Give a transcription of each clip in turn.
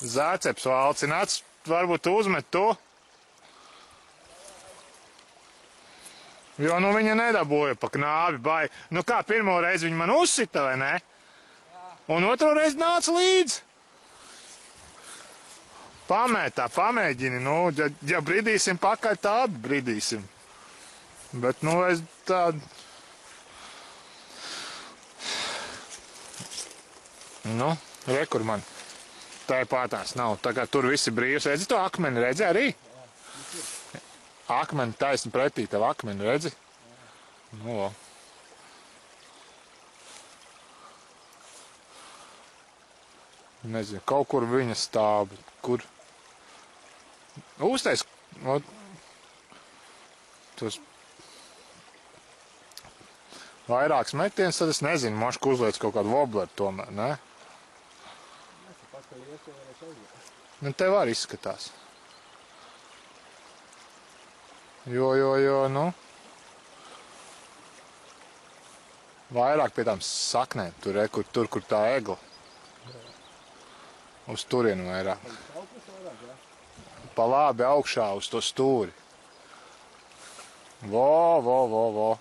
Zāceps valcināts, varbūt uzmet to. Jo, nu, viņa nedabūja pa knābi, bai. Nu, kā pirmo reizi viņa man uzsita, vai ne? Un otro reizi nāca līdzi. Pamētā, pamēģini, nu, ja bridīsim pakaļ, tādu bridīsim. Bet, nu, es tādu... Nu, re, kur man tāpātās nav. Tā kā tur visi brīvs. Redzi to akmeni, redzi arī? Akmeni taisni pretī tev akmeni, redzi? Nu, nezinu, kaut kur viņa stāv, kur... Uztais, no, tos vairāks metiens, tad es nezinu, mašku uzliec kaut kādu wobleru tomēr, ne? Nu, tev arī izskatās. Jo, nu. Vairāk pie tām saknēm, tur, kur tā egla. Uz turienu vairāk. Pa labi augšā uz to stūri. Vo.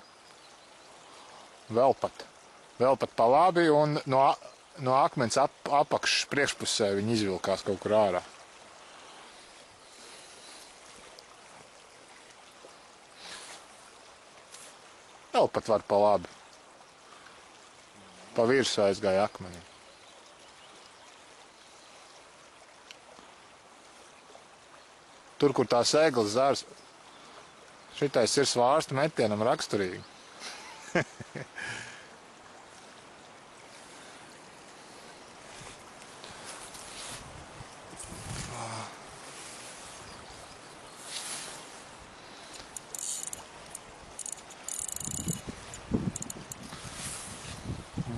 Vēl pat pa labi un no akmens apakšas priekšpusē viņi izvilkās kaut kur ārā. Vēl pat var pa labi. Pa virsu aizgāja akmenī. Tur, kur tās eglas zars, šitais ir svārsta metienam raksturīgi.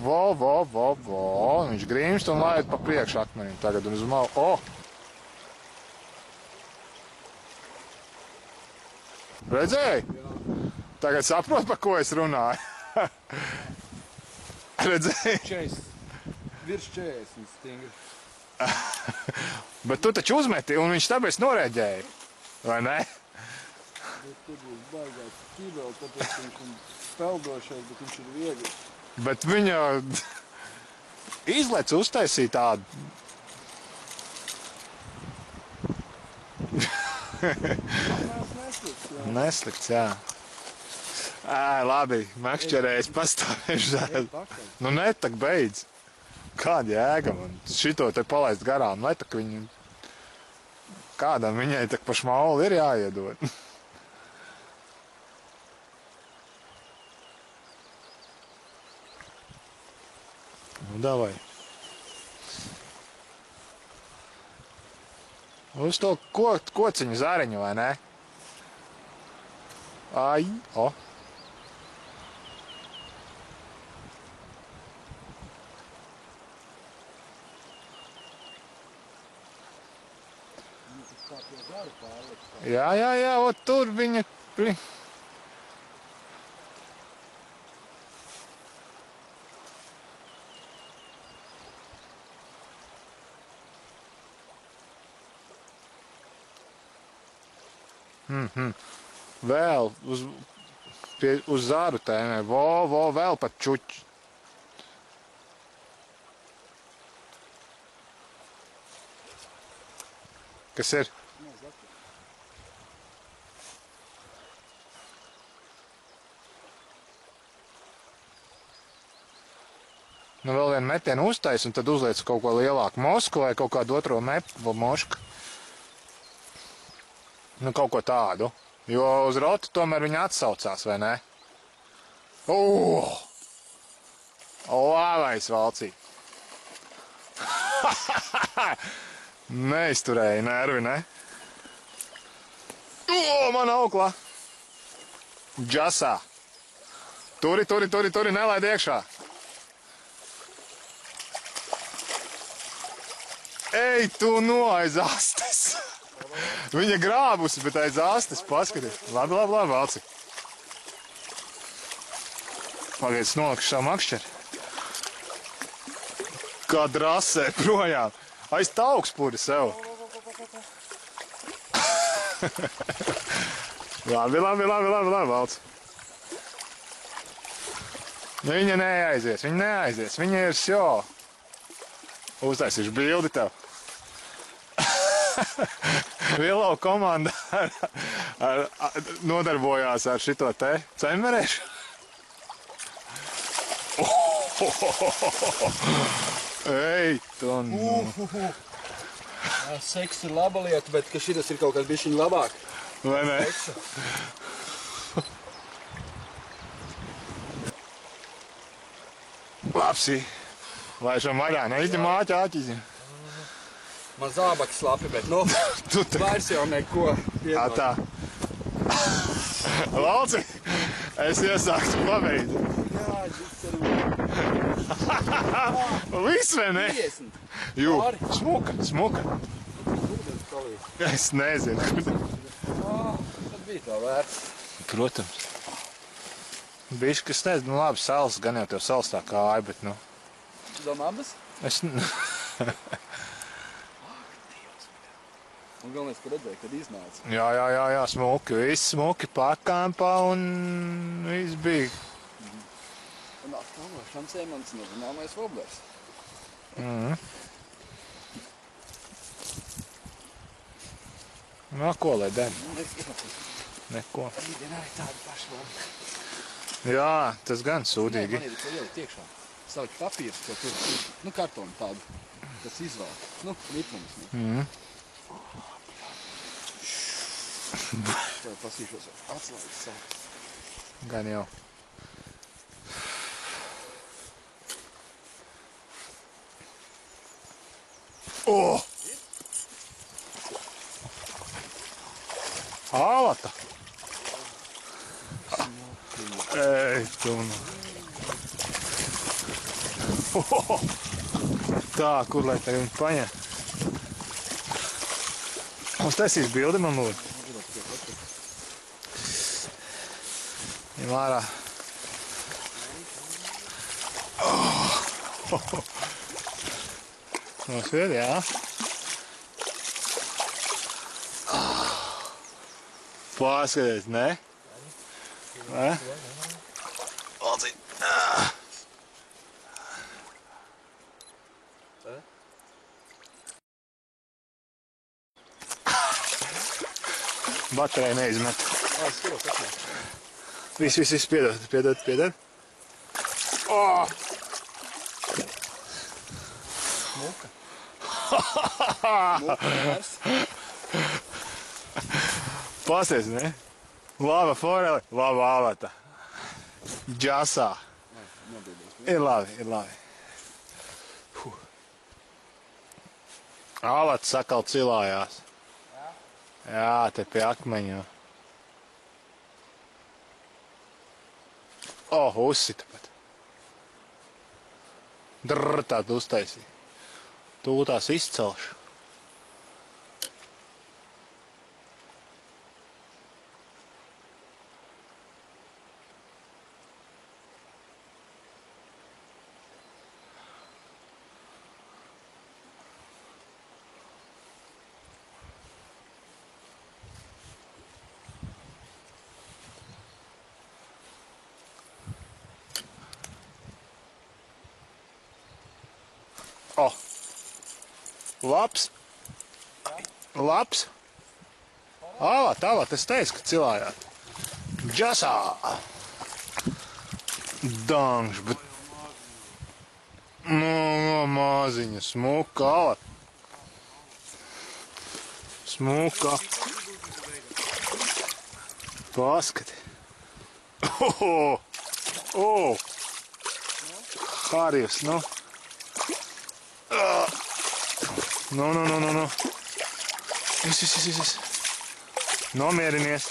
Vo. Viņš grīmst un laid pa priekšu akmenim tagad un uz malu. O! Redzēji? Tagad saprot, pa ko es runāju. Redzēji? Virs 40 stingri. Bet tu taču uzmeti un viņš tāpēc norēģēja. Vai ne? Bet tur būs baigās ķībeli, tāpēc viņš ir peldošais, bet viņš ir viegli. Bet viņa izlec uztaisīja tādu. Neslikts, jā. Labi, makšķerējis pastāvēšu zēdu. Nu netak beidz. Kāda jēga man šito te palaist garām? Netak viņu... Kādam viņai tak pa šmauli ir jāiedod. Nu, davai. Uz to kociņu zariņu, vai ne? Ai, o. Jā, ot tur viņa... Vēl uz zāru tēmē, vēl pat čuķi. Kas ir? Nu vēl vienu metienu uztais un tad uzliec kaut ko lielāku mosku vai kaut kādu otro mošku. Nu kaut ko tādu. Jo uz rotu tomēr viņa atsaucās, vai ne? Labais valcī. Neizturēja nervi, ne? Man auklā. Džasā. Turi, nelaid iekšā. Ej, tu no aiz astes. Viņa grābusi, bet aiz astes paskaties. Labi, valci. Pagaids nolikšu savu makšķeri. Kā drasē projām. Aiz taukspuri sev. Labi, Valds. Viņa neaizies. Viņa ir šjo. Uztaisīšu bildi tev. Vilo komanda nodarbojās ar šito te cemerēšu. Ei, tu nu. Seks ir laba lieta, bet ka šitas ir kaut kas bišķiņ labāk. Vai ne? Lapsi. Laišam vaļā, neizņem āķi. Man zābaki slapi, bet nu, vairs jau neko. Tā. Valci, es iesāktu pabeigt. Jā, viss arī. Viss vai ne? 50. Jū, smuka. Es nezinu. Tad bija tā vērts. Protams. Bišķi, kas nezinu, nu labi, sals, gan jau tev sals tā kāja, bet nu. Domā abas? Es... Un galvenais, ka redzēju, kad iznāca. Jā, smuki, viss smuki pakampā un viss bija. Un atkal no šancēm mans nezināmais voblers. Nu, ko lai der? Neko. Rītdienā ir tāda paša vobla. Jā, tas gan sūdīgi. Man ir ielikt iekšā. Salikt papīrs, ko tur, nu, kartonu tādu, kas izvēl. Nu, mitrums. Tev pasīšos atslēgas savu. Gan jau. O! Ālata! Ei, tu nu. Tā, kur lai tagad viņu paņem? Uztaisīs bildi man lūdzu. Ņem ārā. Nosvied, jā. Paskaties, ne? Ne? Valcī. Baterija neizmet. Viss, piedod. Oh! Smuka. Smuka vērs. Pasties, ne? Laba foreli, laba ālata. Džasā. Ir labi. Ālata sakal cilājās. Jā, te pie akmeņa. Uzsita pat. Drrr, tādu uztaisīja. Tūtās izcelšu. Labs. Tālāk, es teicu, ka cilājāt. Džasā. Dangš, bet... No maziņa, smuka, ālata. Smuka. Paskati. Harijus, nu. No. Viss. Nomierinies.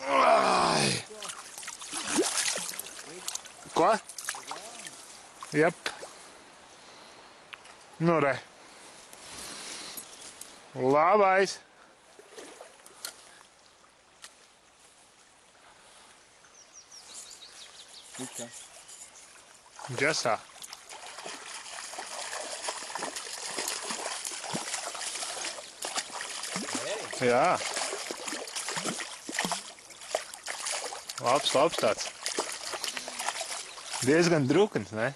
Ai. Ko? Jep. Nu re. Labais. Džasā. Jā. Labs tāds. Diezgan drukns, ne?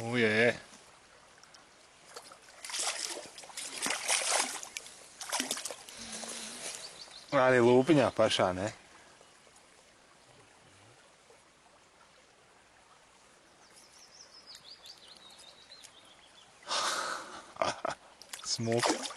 Ujē. Arī lūpiņā pašā, ne? Smuki.